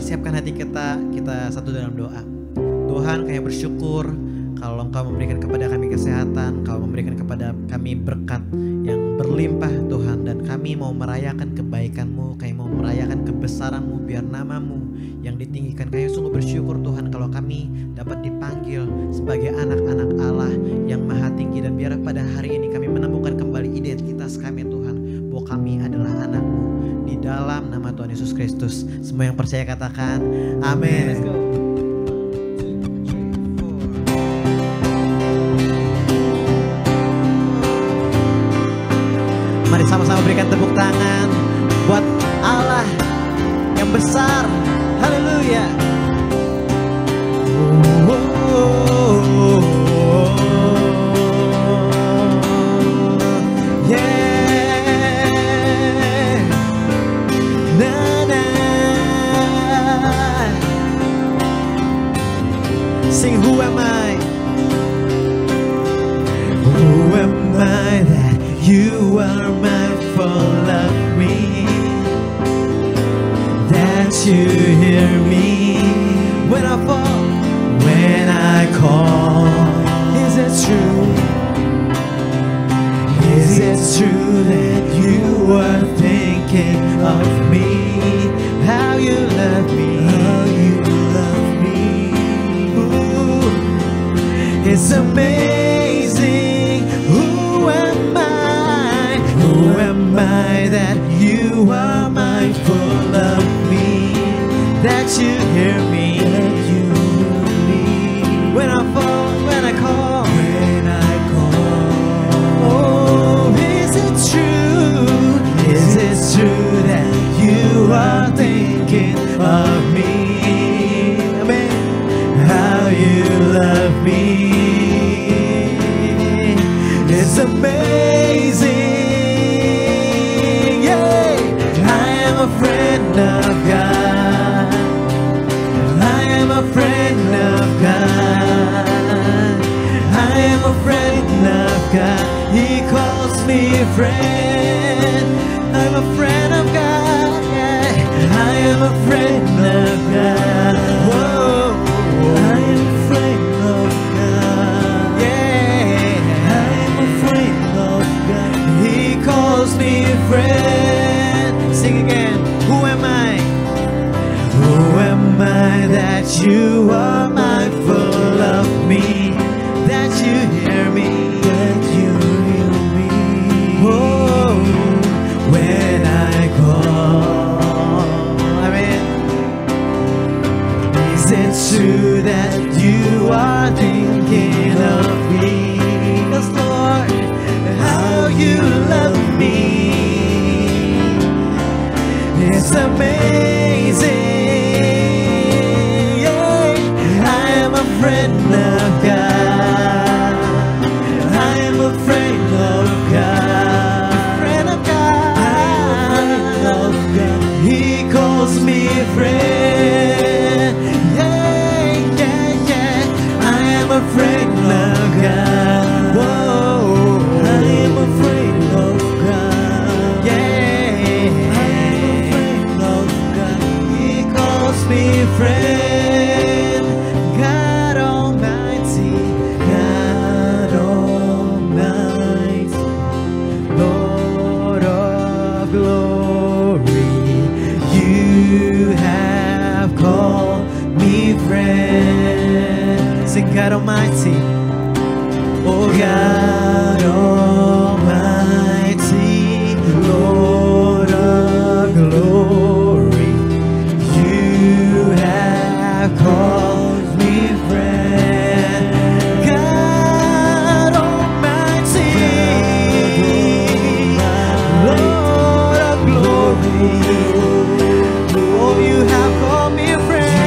siapkan hati kita satu dalam doa. Tuhan, kami bersyukur kalau Engkau memberikan kepada kami kesehatan, Engkau memberikan kepada kami berkat yang berlimpah Tuhan. Dan kami mau merayakan kebaikan-Mu, kami mau merayakan kebesaran-Mu, biar nama-Mu yang ditinggikan. Kami sungguh bersyukur Tuhan kalau kami dapat dipanggil sebagai anak-anak Allah yang maha tinggi. Dan biar pada hari ini kami menemukan kembali identitas kami Tuhan, bahwa kami adalah anak-Mu. Di dalam nama Tuhan Yesus Kristus, semua yang percaya katakan amin. Mari sama-sama berikan tepuk tangan buat Allah yang besar. Haleluya. Sing, who am I? Who am I that you are mindful of me? That you hear me when I fall, when I call. Is it true? Is it true that you are thinking of me? How you love me? How you love me? Ooh, it's amazing. Who am I? Who am I that you are mindful of me? That you hear me, that you hear me. When I fall, when I call, when I call. Oh, is it true? Is it true that you are thinking of me? Amen. How you love me. It's amazing, yeah. I am a friend of God. I am a friend of God. I am a friend of God. He calls me friend. I'm a friend of God, yeah. I am a friend of God. Whoa, I am a friend of God, yeah. I am a friend of God. He calls me friend. Sing again. Who am I? Who am I that you are mindful of me? That you hear me, that you hear me. Oh, when I call. Amen. Is it true that you are thinking of me? Yes, Lord, how you love me. It's amazing. Friend of God, I am a friend of God, friend of God, friend of God. He calls me friend, yeah, yeah, yeah. I am a friend of God. Whoa, I am a friend of God, yeah. I am a friend of God. He calls me friend. God Almighty, oh God Almighty, Lord of glory, you have called me friend. God Almighty, Lord of glory, oh, you have called me a friend.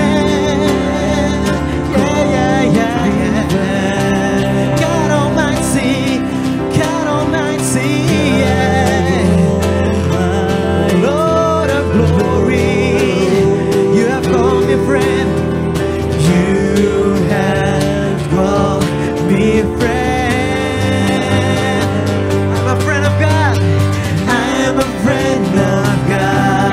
I'm a friend of God.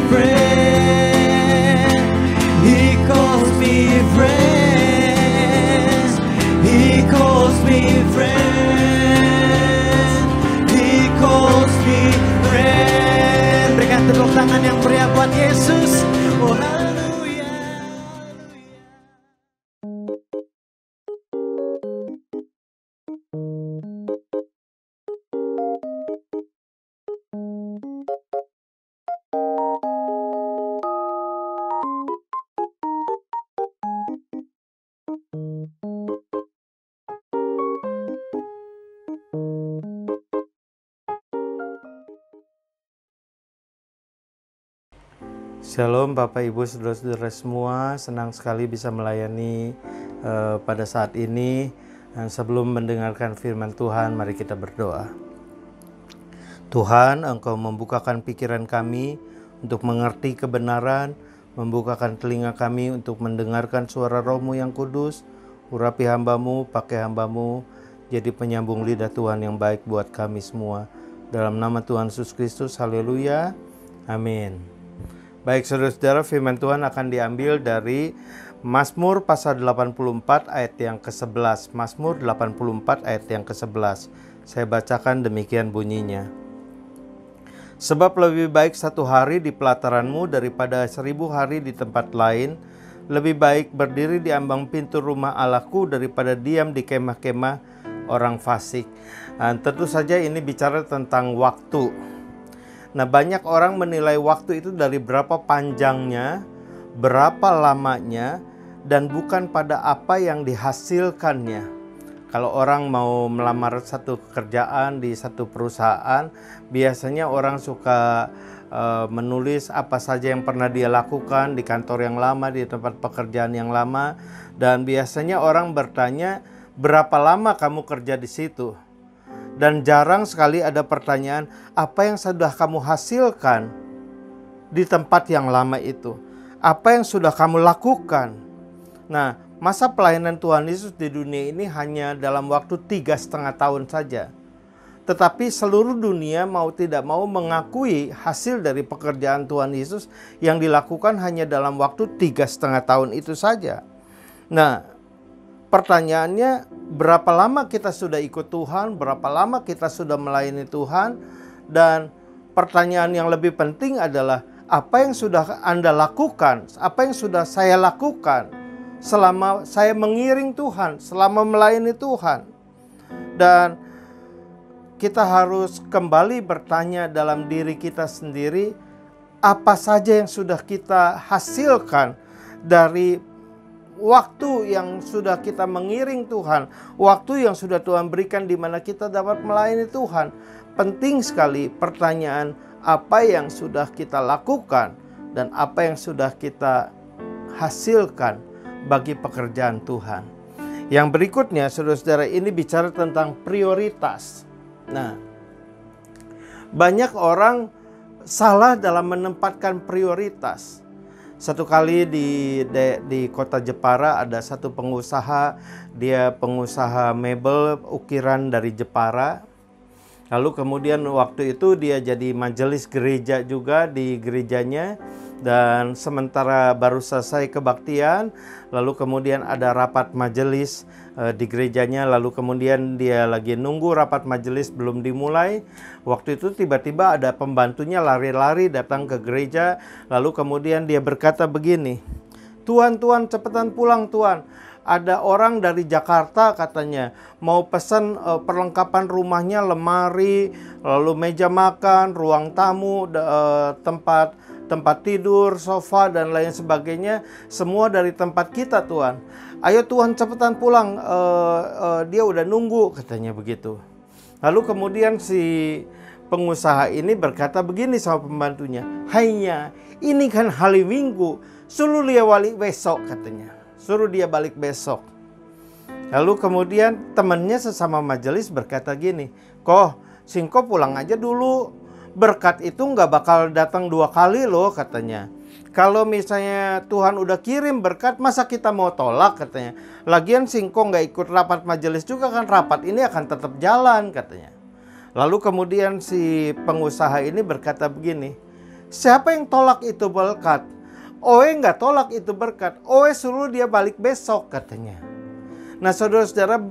friend. He calls me friend. He calls me friend. He calls me friend. Berikan tepuk tangan yang meriah buat Yesus. Oh haleluya. Shalom Bapak Ibu Saudara-saudara semua, senang sekali bisa melayani pada saat ini. Dan sebelum mendengarkan firman Tuhan, mari kita berdoa. Tuhan, Engkau membukakan pikiran kami untuk mengerti kebenaran, membukakan telinga kami untuk mendengarkan suara Roh-Mu yang kudus. Urapi hamba-Mu, pakai hamba-Mu, jadi penyambung lidah Tuhan yang baik buat kami semua. Dalam nama Tuhan Yesus Kristus, haleluya, amin. Baik saudara-saudara, firman Tuhan akan diambil dari Mazmur pasal 84 ayat yang ke-11. Mazmur 84 ayat yang ke-11. Saya bacakan demikian bunyinya. Sebab lebih baik 1 hari di pelataranmu daripada 1000 hari di tempat lain. Lebih baik berdiri di ambang pintu rumah Allahku daripada diam di kemah-kemah orang fasik. Tentu saja ini bicara tentang waktu. Nah, banyak orang menilai waktu itu dari berapa panjangnya, berapa lamanya, dan bukan pada apa yang dihasilkannya. Kalau orang mau melamar satu pekerjaan di satu perusahaan, biasanya orang suka menulis apa saja yang pernah dia lakukan di kantor yang lama, di tempat pekerjaan yang lama, dan biasanya orang bertanya, berapa lama kamu kerja di situ? Dan jarang sekali ada pertanyaan, apa yang sudah kamu hasilkan di tempat yang lama itu? Apa yang sudah kamu lakukan? Nah, masa pelayanan Tuhan Yesus di dunia ini hanya dalam waktu 3,5 tahun saja. Tetapi seluruh dunia mau tidak mau mengakui hasil dari pekerjaan Tuhan Yesus yang dilakukan hanya dalam waktu 3,5 tahun itu saja. Nah, pertanyaannya, berapa lama kita sudah ikut Tuhan, berapa lama kita sudah melayani Tuhan, dan pertanyaan yang lebih penting adalah apa yang sudah Anda lakukan, apa yang sudah saya lakukan selama saya mengiring Tuhan, selama melayani Tuhan. Dan kita harus kembali bertanya dalam diri kita sendiri, apa saja yang sudah kita hasilkan dari waktu yang sudah kita mengiring Tuhan, waktu yang sudah Tuhan berikan di mana kita dapat melayani Tuhan. Penting sekali pertanyaan apa yang sudah kita lakukan dan apa yang sudah kita hasilkan bagi pekerjaan Tuhan. Yang berikutnya, saudara-saudara, ini bicara tentang prioritas. Nah, banyak orang salah dalam menempatkan prioritas. Satu kali di kota Jepara ada satu pengusaha, dia pengusaha mebel ukiran dari Jepara. Lalu kemudian waktu itu dia jadi majelis gereja juga di gerejanya. Dan sementara baru selesai kebaktian, lalu kemudian ada rapat majelis di gerejanya, lalu kemudian dia lagi nunggu rapat majelis belum dimulai. Waktu itu tiba-tiba ada pembantunya lari-lari datang ke gereja, lalu kemudian dia berkata begini, "Tuan, cepetan pulang Tuan. Ada orang dari Jakarta katanya mau pesan perlengkapan rumahnya, lemari, lalu meja makan, ruang tamu, tempat tidur, sofa, dan lain sebagainya. Semua dari tempat kita Tuan. Ayo Tuhan cepetan pulang, dia udah nunggu," katanya begitu. Lalu kemudian si pengusaha ini berkata begini sama pembantunya, "Hainya, ini kan hari Minggu, suruh dia balik besok," katanya. Suruh dia balik besok. Lalu kemudian temannya sesama majelis berkata gini, "Kok, singko pulang aja dulu. Berkat itu nggak bakal datang 2 kali loh," katanya. "Kalau misalnya Tuhan udah kirim berkat, masa kita mau tolak," katanya. "Lagian singko nggak ikut rapat majelis juga kan, rapat ini akan tetap jalan," katanya. Lalu kemudian si pengusaha ini berkata begini, Siapa yang tolak itu berkat? Owe nggak tolak itu berkat. Owe suruh dia balik besok katanya. Nah saudara-saudara,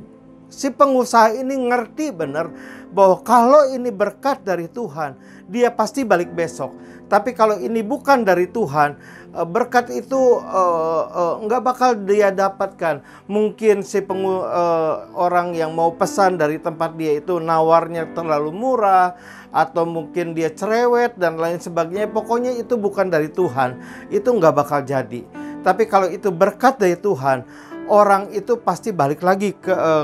si pengusaha ini ngerti benar bahwa kalau ini berkat dari Tuhan, dia pasti balik besok. Tapi kalau ini bukan dari Tuhan, berkat itu nggak bakal dia dapatkan. Mungkin si orang yang mau pesan dari tempat dia itu nawarnya terlalu murah, atau mungkin dia cerewet dan lain sebagainya. Pokoknya itu bukan dari Tuhan, itu nggak bakal jadi. Tapi kalau itu berkat dari Tuhan, orang itu pasti balik lagi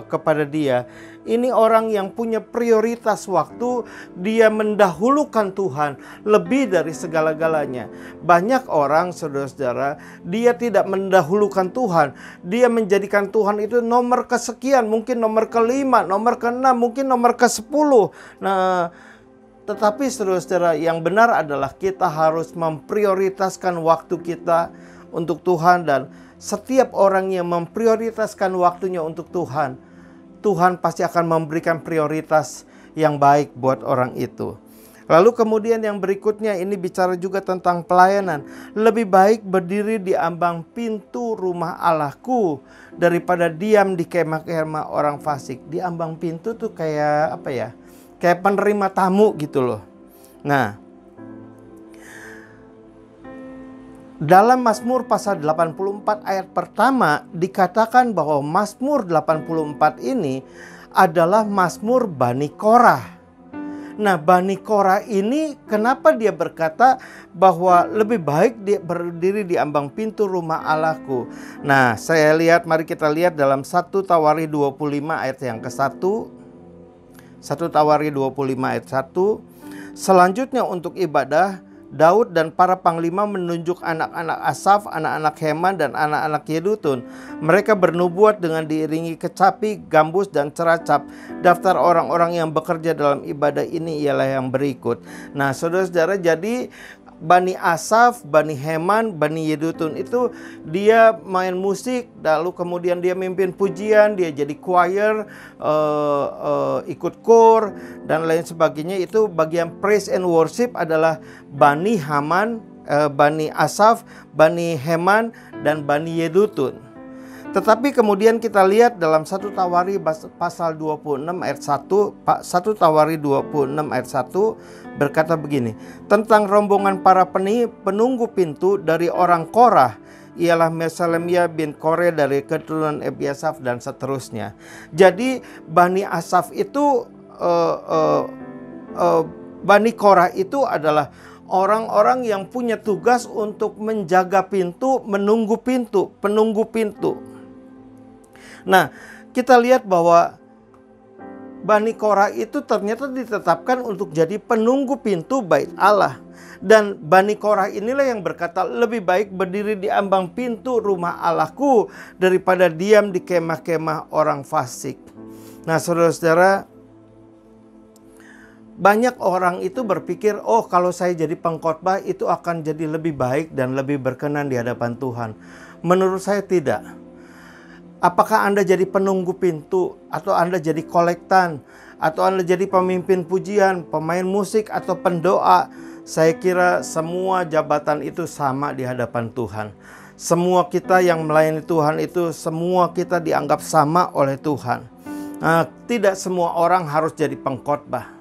kepada dia. Ini orang yang punya prioritas waktu, dia mendahulukan Tuhan lebih dari segala-galanya. Banyak orang, saudara-saudara, dia tidak mendahulukan Tuhan. Dia menjadikan Tuhan itu nomor kesekian, mungkin nomor ke-5, nomor ke-6, mungkin nomor ke-10. Nah, tetapi saudara-saudara, yang benar adalah kita harus memprioritaskan waktu kita untuk Tuhan. Dan setiap orang yang memprioritaskan waktunya untuk Tuhan, Tuhan pasti akan memberikan prioritas yang baik buat orang itu. Lalu kemudian yang berikutnya ini bicara juga tentang pelayanan. Lebih baik berdiri di ambang pintu rumah Allahku daripada diam di kemah-kemah orang fasik. Di ambang pintu tuh kayak apa ya? Kayak penerima tamu gitu loh. Nah, dalam Mazmur pasal 84 ayat pertama dikatakan bahwa Mazmur 84 ini adalah Mazmur Bani Korah. Nah, Bani Korah ini kenapa dia berkata bahwa lebih baik dia berdiri di ambang pintu rumah Allahku. Nah, mari kita lihat dalam 1 Tawari 25 ayat yang ke-1. 1 Tawari 25 ayat 1. Selanjutnya untuk ibadah, Daud dan para panglima menunjuk anak-anak Asaf, anak-anak Heman, dan anak-anak Yedutun. Mereka bernubuat dengan diiringi kecapi, gambus, dan ceracap. Daftar orang-orang yang bekerja dalam ibadah ini ialah yang berikut. Nah, saudara-saudara, jadi Bani Asaf, Bani Heman, Bani Yedutun itu dia main musik, lalu kemudian dia mimpin pujian, dia jadi choir, ikut kor dan lain sebagainya. Itu bagian praise and worship adalah Bani Haman, Bani Asaf, Bani Heman, dan Bani Yedutun. Tetapi kemudian kita lihat dalam 1 Tawari pasal 26 ayat 1, 1 Tawari 26 ayat 1 berkata begini, tentang rombongan para penunggu pintu dari orang Korah, ialah Mesalemia bin Kore dari keturunan Ebiasaf dan seterusnya. Jadi Bani Asaf itu, Bani Korah itu adalah orang-orang yang punya tugas untuk menjaga pintu, menunggu pintu, penunggu pintu. Nah, kita lihat bahwa Bani Korah itu ternyata ditetapkan untuk jadi penunggu pintu bait Allah. Dan Bani Korah inilah yang berkata, lebih baik berdiri di ambang pintu rumah Allahku daripada diam di kemah-kemah orang fasik. Nah, saudara-saudara, banyak orang itu berpikir, oh kalau saya jadi pengkhotbah itu akan jadi lebih baik dan lebih berkenan di hadapan Tuhan. Menurut saya tidak. Apakah Anda jadi penunggu pintu, atau Anda jadi kolektan, atau Anda jadi pemimpin pujian, pemain musik, atau pendoa, saya kira semua jabatan itu sama di hadapan Tuhan. Semua kita yang melayani Tuhan itu, semua kita dianggap sama oleh Tuhan. Nah, tidak semua orang harus jadi pengkhotbah.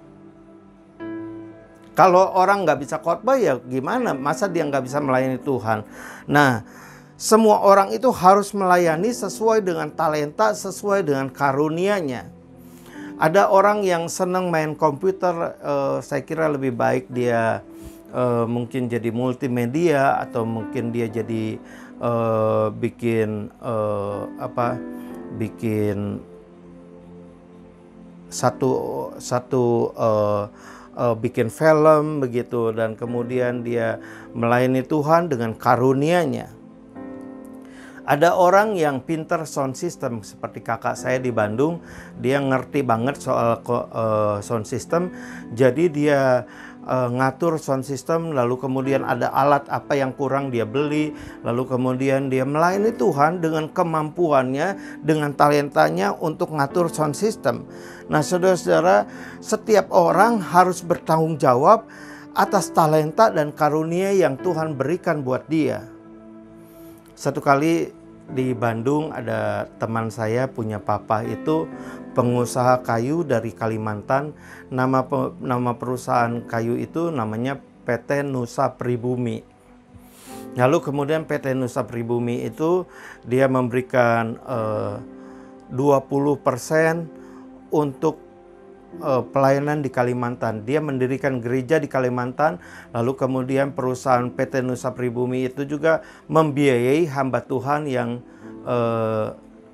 Kalau orang nggak bisa khotbah ya gimana? Masa dia nggak bisa melayani Tuhan? Nah, semua orang itu harus melayani sesuai dengan talenta, sesuai dengan karunia-Nya. Ada orang yang senang main komputer, saya kira lebih baik dia mungkin jadi multimedia, atau mungkin dia jadi bikin bikin film begitu, dan kemudian dia melayani Tuhan dengan karunia-Nya. Ada orang yang pinter sound system, seperti kakak saya di Bandung, dia ngerti banget soal sound system. Jadi dia ngatur sound system, lalu kemudian ada alat apa yang kurang dia beli, lalu kemudian dia melayani Tuhan dengan kemampuannya, dengan talentanya untuk ngatur sound system. Nah, saudara-saudara, setiap orang harus bertanggung jawab atas talenta dan karunia yang Tuhan berikan buat dia. Satu kali di Bandung ada teman saya punya papa itu pengusaha kayu dari Kalimantan. Nama perusahaan kayu itu namanya PT Nusa Pribumi. Lalu kemudian PT Nusa Pribumi itu dia memberikan 20% untuk pelayanan di Kalimantan. Dia mendirikan gereja di Kalimantan, lalu kemudian perusahaan PT Nusa Pribumi itu juga membiayai hamba Tuhan yang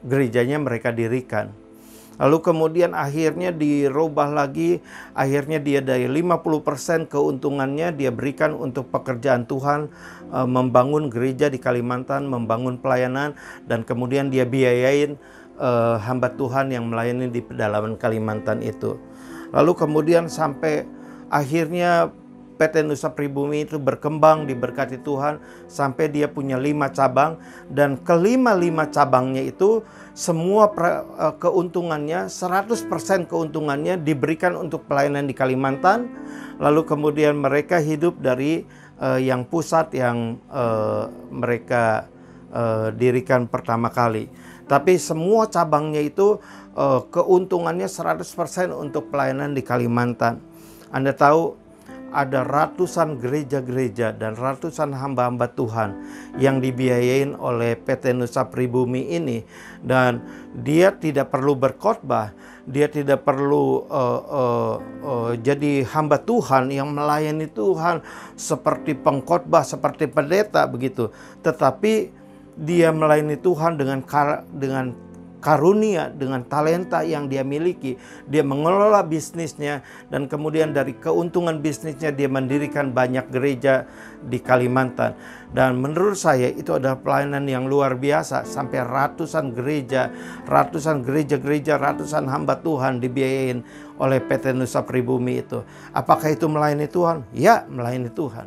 gerejanya mereka dirikan. Lalu kemudian akhirnya dirubah lagi, akhirnya dia dari 50% keuntungannya dia berikan untuk pekerjaan Tuhan, membangun gereja di Kalimantan, membangun pelayanan, dan kemudian dia biayain hamba Tuhan yang melayani di pedalaman Kalimantan itu. Lalu kemudian sampai akhirnya PT Nusa Pribumi itu berkembang diberkati Tuhan sampai dia punya 5 cabang, dan kelima-lima cabangnya itu semua keuntungannya 100% keuntungannya diberikan untuk pelayanan di Kalimantan. Lalu kemudian mereka hidup dari yang pusat yang mereka dirikan pertama kali. Tapi semua cabangnya itu keuntungannya 100% untuk pelayanan di Kalimantan. Anda tahu ada ratusan gereja-gereja dan ratusan hamba-hamba Tuhan yang dibiayain oleh PT Nusa Pribumi ini. Dan dia tidak perlu berkhotbah, dia tidak perlu jadi hamba Tuhan yang melayani Tuhan seperti pengkhotbah, seperti pendeta begitu. Tetapi dia melayani Tuhan dengan karunia, dengan talenta yang dia miliki. Dia mengelola bisnisnya, dan kemudian dari keuntungan bisnisnya dia mendirikan banyak gereja di Kalimantan. Dan menurut saya itu adalah pelayanan yang luar biasa. Sampai ratusan gereja-gereja, ratusan hamba Tuhan dibiayain oleh PT Nusa Pribumi itu. Apakah itu melayani Tuhan? Ya, melayani Tuhan.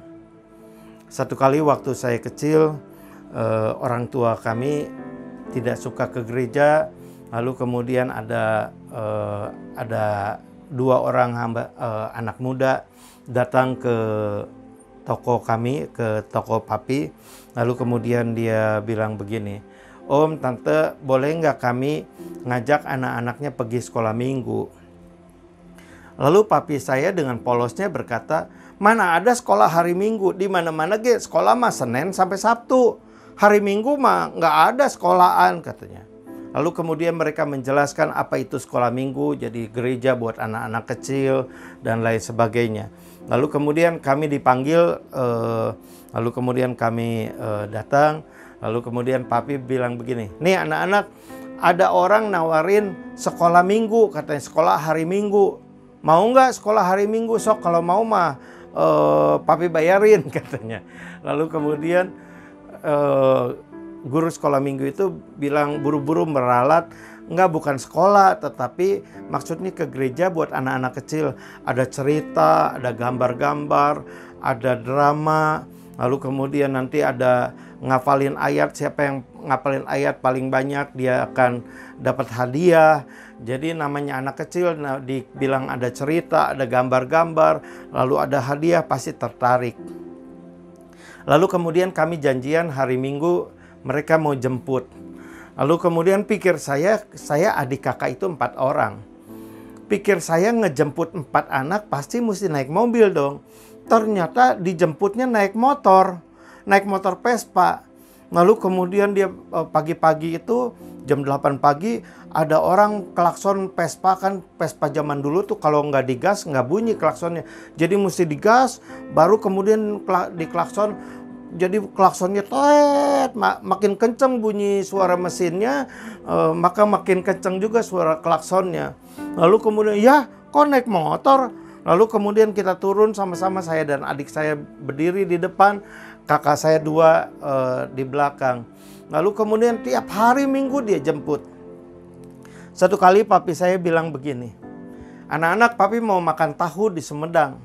Satu kali waktu saya kecil, orang tua kami tidak suka ke gereja, lalu kemudian ada 2 orang anak muda datang ke toko kami, ke toko papi, lalu kemudian dia bilang begini, "Om, tante, boleh nggak kami ngajak anak-anaknya pergi sekolah minggu?" Lalu papi saya dengan polosnya berkata, "Mana ada sekolah hari Minggu, di mana-mana sekolah mah Senin sampai Sabtu. Hari Minggu mah nggak ada sekolahan," katanya. Lalu kemudian mereka menjelaskan apa itu sekolah minggu, jadi gereja buat anak-anak kecil dan lain sebagainya. Lalu kemudian kami dipanggil, lalu kemudian kami datang, lalu kemudian papi bilang begini, "Nih anak-anak, ada orang nawarin sekolah minggu, katanya sekolah hari Minggu. Mau nggak sekolah hari Minggu? Sok kalau mau mah papi bayarin," katanya. Lalu kemudian guru sekolah minggu itu bilang buru-buru meralat, "Enggak, bukan sekolah, tetapi maksudnya ke gereja buat anak-anak kecil. Ada cerita, ada gambar-gambar, ada drama, lalu kemudian nanti ada ngafalin ayat. Siapa yang ngafalin ayat paling banyak dia akan dapat hadiah." Jadi namanya anak kecil, dibilang ada cerita, ada gambar-gambar, lalu ada hadiah, pasti tertarik. Lalu kemudian kami janjian hari Minggu mereka mau jemput. Lalu kemudian pikir saya adik kakak itu 4 orang. Pikir saya ngejemput 4 anak pasti mesti naik mobil dong. Ternyata dijemputnya naik motor Vespa. Lalu kemudian dia pagi-pagi itu jam 8 pagi ada orang klakson Vespa, kan Vespa zaman dulu tuh kalau nggak digas nggak bunyi klaksonnya. Jadi mesti digas baru kemudian diklakson. Jadi klaksonnya makin kenceng bunyi suara mesinnya, maka makin kenceng juga suara klaksonnya. Lalu kemudian, "Ya, kok naik motor?" Lalu kemudian kita turun sama-sama, saya dan adik saya berdiri di depan, kakak saya 2 di belakang. Lalu kemudian tiap hari Minggu dia jemput. Satu kali papi saya bilang begini, "Anak-anak, papi mau makan tahu di Sumedang.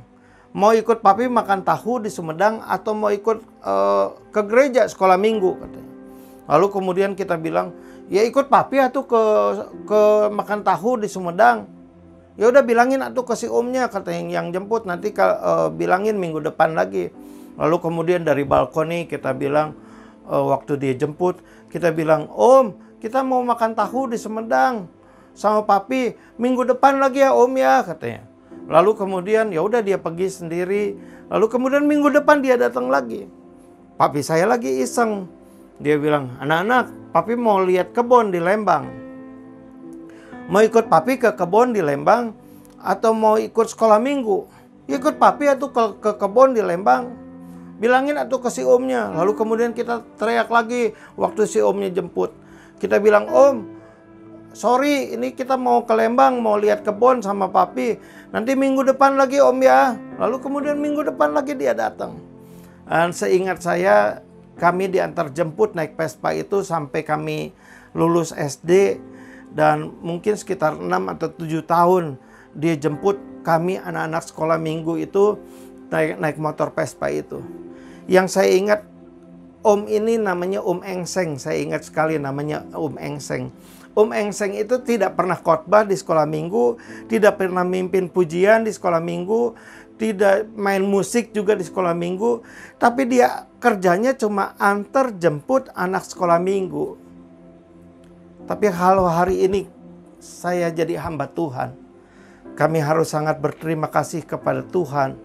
Mau ikut papi makan tahu di Sumedang atau mau ikut ke gereja sekolah minggu?" katanya. Lalu kemudian kita bilang, "Ya ikut papi atau ke makan tahu di Sumedang." Ya udah bilangin atuh ke si omnya, kata yang jemput, nanti bilangin minggu depan lagi. Lalu kemudian dari balkoni kita bilang, waktu dia jemput, kita bilang, Om, kita mau makan tahu di Sumedang sama papi, minggu depan lagi ya Om ya, katanya. Lalu kemudian ya udah dia pergi sendiri. Lalu kemudian minggu depan dia datang lagi. Papi saya lagi iseng. Dia bilang, anak-anak, papi mau lihat kebun di Lembang. Mau ikut papi ke kebun di Lembang atau mau ikut sekolah minggu? Ikut papi atau ke kebun di Lembang. Bilangin atau ke si omnya. Lalu kemudian kita teriak lagi waktu si omnya jemput. Kita bilang, Om, sorry, ini kita mau ke Lembang, mau lihat kebun sama papi. Nanti minggu depan lagi Om ya. Lalu kemudian minggu depan lagi dia datang. Dan seingat saya, kami diantar jemput naik Vespa itu sampai kami lulus SD. Dan mungkin sekitar 6 atau 7 tahun dia jemput kami anak-anak sekolah minggu itu naik motor Vespa itu. Yang saya ingat, Om ini namanya Om Engseng. Saya ingat sekali namanya Om Engseng. Om Engseng itu tidak pernah khotbah di sekolah minggu, tidak pernah mimpin pujian di sekolah minggu, tidak main musik juga di sekolah minggu, tapi dia kerjanya cuma antar jemput anak sekolah minggu. Tapi kalau hari ini saya jadi hamba Tuhan, kami harus sangat berterima kasih kepada Tuhan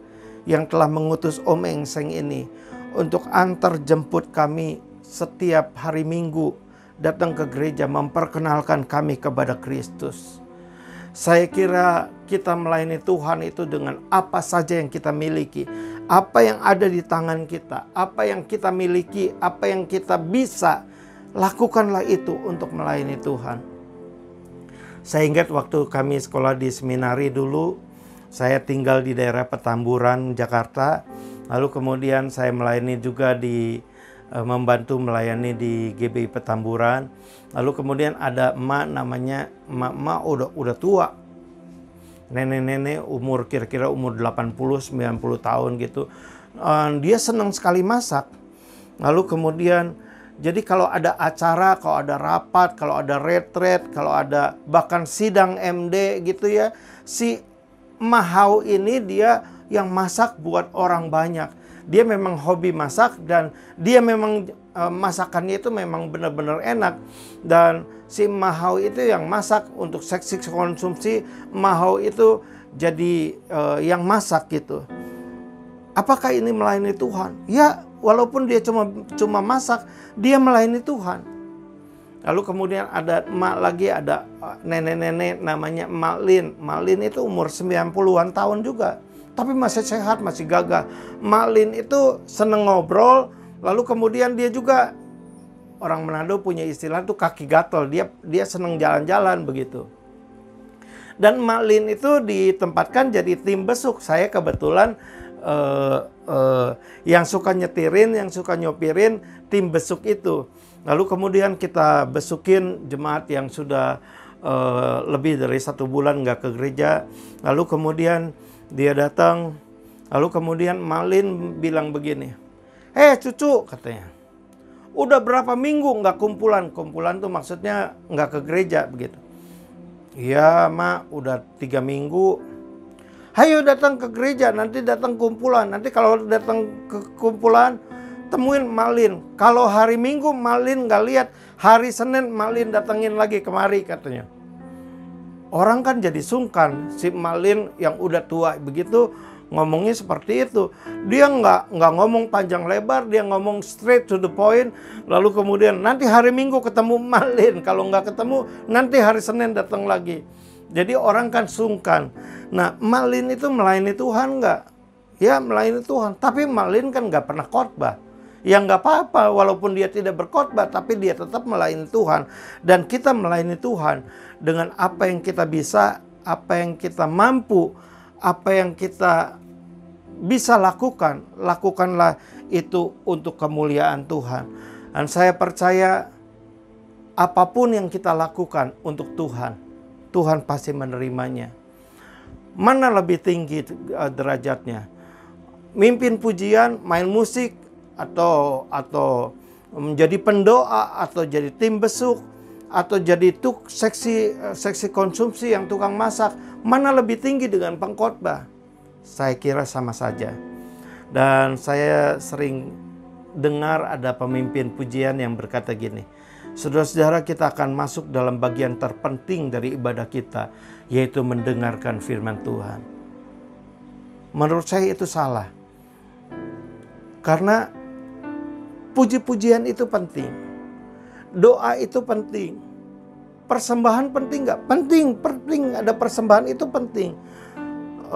yang telah mengutus Om Engseng ini untuk antar jemput kami setiap hari Minggu datang ke gereja memperkenalkan kami kepada Kristus. Saya kira kita melayani Tuhan itu dengan apa saja yang kita miliki, apa yang ada di tangan kita, apa yang kita miliki, apa yang kita bisa, lakukanlah itu untuk melayani Tuhan. Saya ingat waktu kami sekolah di seminari dulu, saya tinggal di daerah Petamburan, Jakarta. Lalu kemudian saya melayani juga membantu melayani di GBI Petamburan. Lalu kemudian ada emak namanya emak udah tua. Nenek-nenek umur kira-kira umur 80-90 tahun gitu. Dia senang sekali masak. Lalu kemudian jadi kalau ada acara, kalau ada rapat, kalau ada retret, kalau ada bahkan sidang MD gitu ya, si Mahau ini dia yang masak buat orang banyak. Dia memang hobi masak dan dia memang masakannya itu memang benar-benar enak. Dan si Mahau itu yang masak untuk seksi konsumsi, Mahau itu jadi yang masak gitu. Apakah ini melayani Tuhan? Ya, walaupun dia cuma masak, dia melayani Tuhan. Lalu kemudian ada emak lagi, ada nenek-nenek namanya Emak Lin. Emak Lin itu umur 90-an tahun juga, tapi masih sehat, masih gagah. Emak Lin itu seneng ngobrol, lalu kemudian dia juga, orang Manado punya istilah tuh kaki gatel, dia seneng jalan-jalan begitu. Dan Emak Lin itu ditempatkan jadi tim besuk. Saya kebetulan yang suka nyetirin, yang suka nyopirin tim besuk itu. Lalu kemudian kita besukin jemaat yang sudah lebih dari 1 bulan nggak ke gereja. Lalu kemudian dia datang. Lalu kemudian Malin bilang begini, cucu, katanya, udah berapa minggu nggak kumpulan? Kumpulan tuh maksudnya nggak ke gereja begitu. Iya mak, udah 3 minggu. Hayo datang ke gereja, nanti datang kumpulan. Nanti kalau datang ke kumpulan, temuin Malin. Kalau hari Minggu Malin nggak lihat, hari Senin Malin datengin lagi kemari, katanya. Orang kan jadi sungkan, si Malin yang udah tua begitu ngomongnya seperti itu. Dia nggak ngomong panjang lebar, dia ngomong straight to the point. Lalu kemudian nanti hari Minggu ketemu Malin, kalau nggak ketemu nanti hari Senin datang lagi. Jadi orang kan sungkan. Nah, Malin itu melayani Tuhan nggak? Ya melayani Tuhan, tapi Malin kan nggak pernah khotbah. Ya nggak apa-apa, walaupun dia tidak berkhotbah, tapi dia tetap melayani Tuhan. Dan kita melayani Tuhan dengan apa yang kita bisa, apa yang kita mampu, apa yang kita bisa lakukan. Lakukanlah itu untuk kemuliaan Tuhan. Dan saya percaya apapun yang kita lakukan untuk Tuhan, Tuhan pasti menerimanya. Mana lebih tinggi derajatnya? Mimpin pujian, main musik, atau menjadi pendoa, atau jadi tim besuk, atau jadi seksi konsumsi yang tukang masak, mana lebih tinggi dengan pengkhotbah? Saya kira sama saja. Dan saya sering dengar ada pemimpin pujian yang berkata gini, saudara-saudara, kita akan masuk dalam bagian terpenting dari ibadah kita, yaitu mendengarkan firman Tuhan. Menurut saya itu salah. Karena puji-pujian itu penting. Doa itu penting. Persembahan penting nggak? Penting. Ada persembahan itu penting.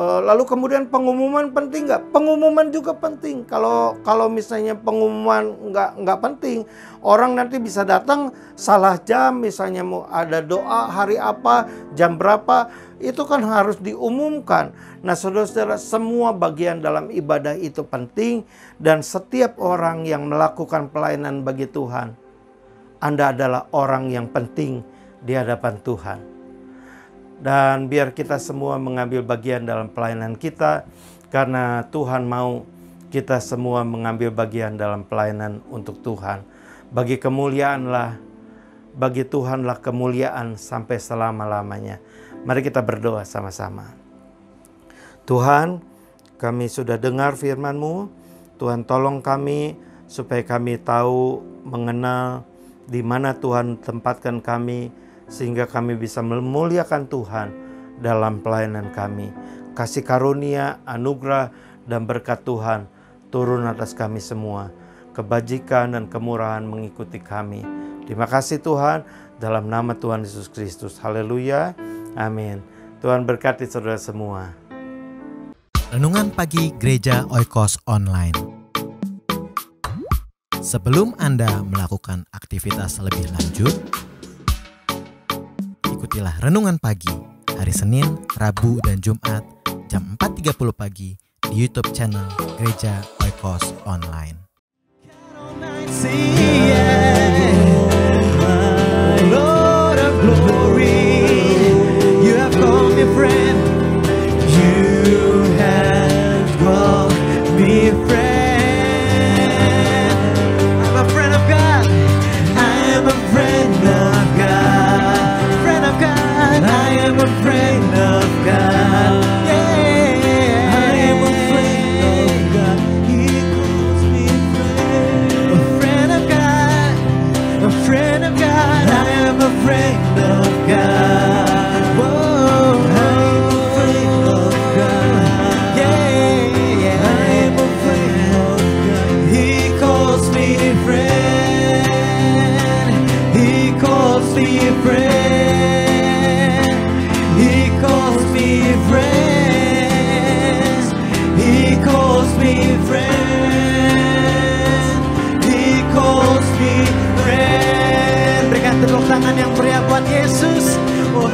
Lalu kemudian pengumuman penting nggak? Pengumuman juga penting. Kalau misalnya pengumuman nggak penting, orang nanti bisa datang salah jam, misalnya mau ada doa hari apa, jam berapa, itu kan harus diumumkan. Nah, saudara-saudara, semua bagian dalam ibadah itu penting, dan setiap orang yang melakukan pelayanan bagi Tuhan, Anda adalah orang yang penting di hadapan Tuhan. Dan biar kita semua mengambil bagian dalam pelayanan kita, karena Tuhan mau kita semua mengambil bagian dalam pelayanan untuk Tuhan. Bagi Tuhanlah kemuliaan sampai selama-lamanya. Mari kita berdoa sama-sama. Tuhan, kami sudah dengar firman-Mu. Tuhan, tolong kami supaya kami tahu, mengenal di mana Tuhan tempatkan kami, sehingga kami bisa memuliakan Tuhan dalam pelayanan kami. Kasih karunia, anugerah, dan berkat Tuhan turun atas kami semua. Kebajikan dan kemurahan mengikuti kami. Terima kasih Tuhan, dalam nama Tuhan Yesus Kristus. Haleluya, amin. Tuhan berkati saudara semua. Renungan Pagi Gereja Oikos Online. Sebelum Anda melakukan aktivitas lebih lanjut, ikutilah Renungan Pagi hari Senin, Rabu, dan Jumat jam 4.30 pagi di YouTube channel Gereja Oikos Online. Lord of glory, you have called me friend. You have called me friend. I'm a friend of God. I am a friend of God. Friend of God. I am a friend of God. Yeah, I am a friend of God. He calls me friend. A friend of God. A friend of God. I am a friend of God. Whoa, I am a friend of God. Yeah, I am a friend of God. He calls me friend. He calls me friend. He calls me friend. He calls me friend. He calls me friend. Berikan tepuk tangan yang meriah buat Yesus. Oh,